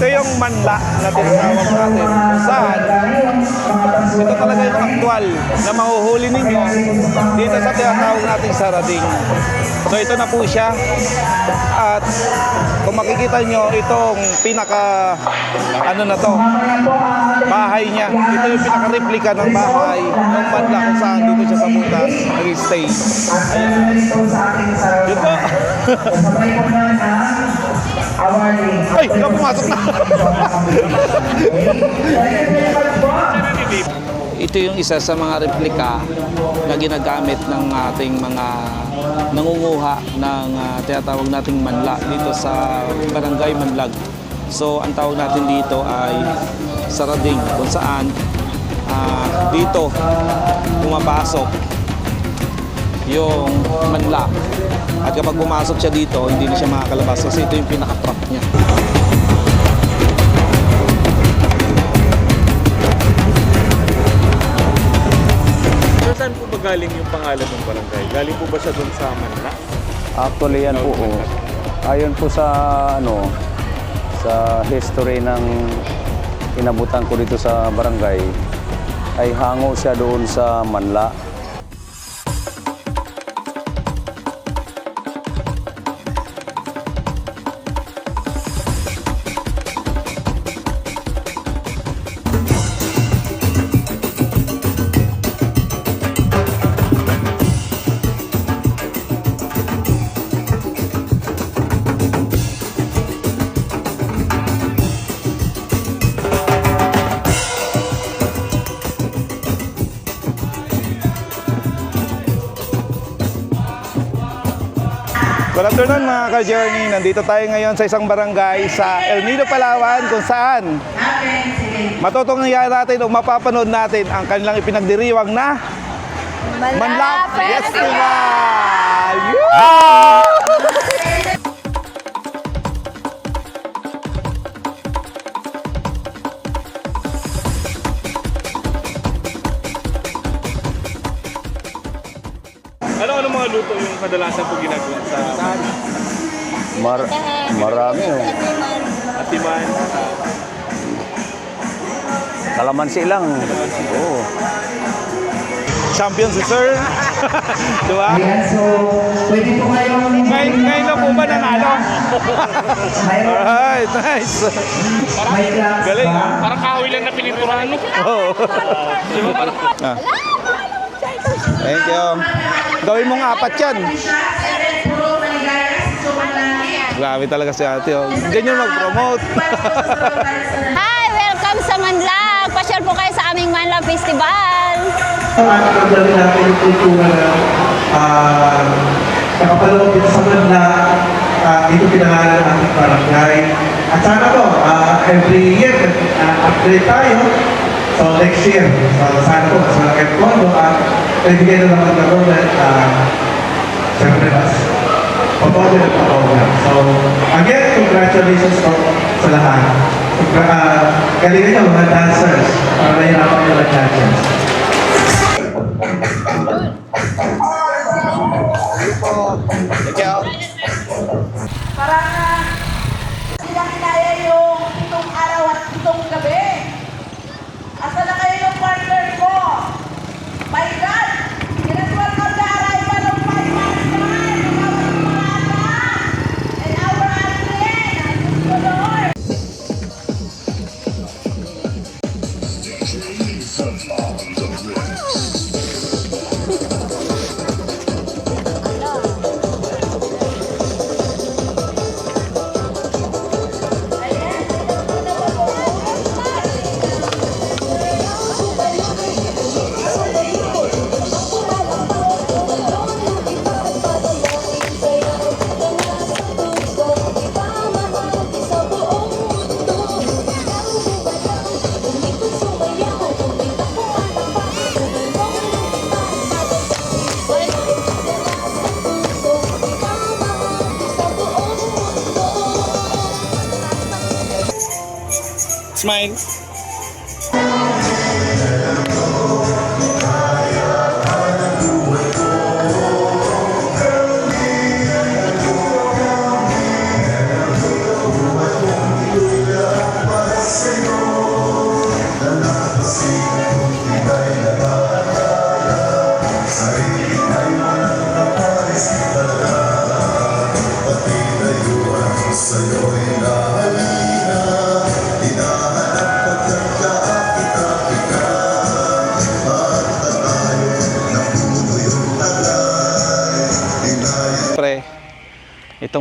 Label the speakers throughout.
Speaker 1: Ito yung manla na tinatawag natin. Kung saan, ito talaga yung aktual na mahuhuli ninyo dito sa tinatawag nating sarading. So ito na po siya. At kung makikita nyo, itong pinaka, ano na to, bahay niya. Ito yung pinaka-replika ng bahay ng manla kung saan dito siya sa butas nag-stay. Ayan. Yun po. Ay, ikaw pumasok na. Ito yung isa sa mga replika na ginagamit ng ating mga nangunguha ng tinatawag nating manla dito sa Barangay Manlag. So, ang tawag natin dito ay sarading, kung saan dito pumapasok yung manla. At kapag pumasok siya dito, hindi na siya makakalabas kasi ito yung pinaka-trap niya.
Speaker 2: Saan po ba galing yung pangalan ng barangay? Galing po ba siya doon sa Manla?
Speaker 3: Actually yan po, ayon po sa sa history ng inabutan ko dito sa barangay, ay hango siya doon sa Manla.
Speaker 1: Good afternoon mga ka-journey. Nandito tayo ngayon sa isang barangay sa El Nido, Palawan, kung saan matutunghayan natin o mapapanood natin ang kanilang ipinagdiriwang na Manla Festival!
Speaker 2: Ano mga luto yung kadalasan po ginagawa sa
Speaker 3: Marami.
Speaker 2: Atiman?
Speaker 3: Kalamansi lang. Oo.
Speaker 1: Champion si Sir. Diba?
Speaker 4: So, pwede po kayong...
Speaker 1: Ngayon na po ba nanalo? Alright, nice. Galing ah.
Speaker 2: Parang kahoy lang na pininturahan mo.
Speaker 1: Oo. Ah. Thank you. Gawin mong apat yan. Grabe talaga si ate. Oh. Ganyan mag-promote.
Speaker 5: Hi! Welcome sa Manlag! Pasyal po kayo sa aming Manlag Festival!
Speaker 4: Ang pagdali natin yung kultura na nakapaloob dito sa Manla, dito pinangalan ng ating barangay. At sana po, every year, upgrade tayo. So next year, sana po, mas malaki ang pondo at ibigay na naman ng government, siyempre mas papondo at papondo. So again, congratulations po sa lahat. Galingan nyo mga dancers, para mahirapan nyo mag-dancers.
Speaker 6: Parang silang kinaya yung 7 araw at 7 gabi. Asa na kayo yung partner ko? My God! Kinaswal ko the arrival of my husband! Ikaw ang kumata! And our Adrian! Ang gusto Lord!
Speaker 1: Smile.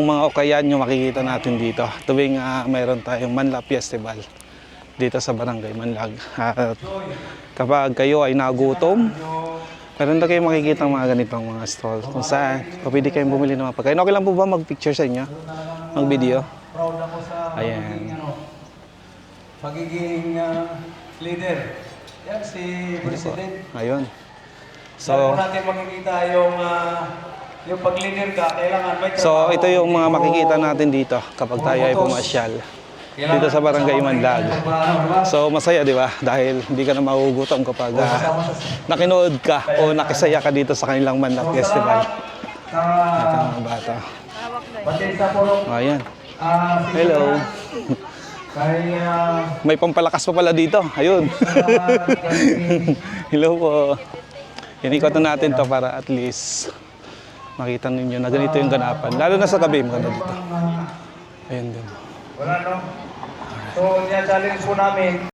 Speaker 1: Itong mga okayan yung makikita natin dito tuwing mayroon tayong Manlap Festival dito sa Barangay Manlag. At kapag kayo ay nagutom, meron na kayong makikita mga ganitong mga stall kung saan pwede kayong bumili ng mga pagkain. Okay lang po ba mag-picture sa inyo? Mag-video?
Speaker 3: Proud ako sa
Speaker 1: Ayan.
Speaker 3: magiging leader. Yan si President.
Speaker 1: Ayun.
Speaker 3: So,
Speaker 1: So,
Speaker 3: natin makikita yung pag-leader ka, kailangan may
Speaker 1: so ito yung mga makikita natin dito kapag tayo ay pumasyal dito sa Barangay Manlag. So masaya, di ba? Dahil hindi ka na magugutom kapag nakinood ka o nakisaya ka dito sa kanilang Manlap Festival. Ito ang mga bata.
Speaker 3: Batista po.
Speaker 1: Ayan. Hello. May pampalakas pa pala dito. Ayun. Hello po. Inikot na natin to para at least makita ninyo na ganito yung ganapan. Lalo na sa gabi, maganda dito. Ayun din.
Speaker 3: Wala no? So, niya challenge po namin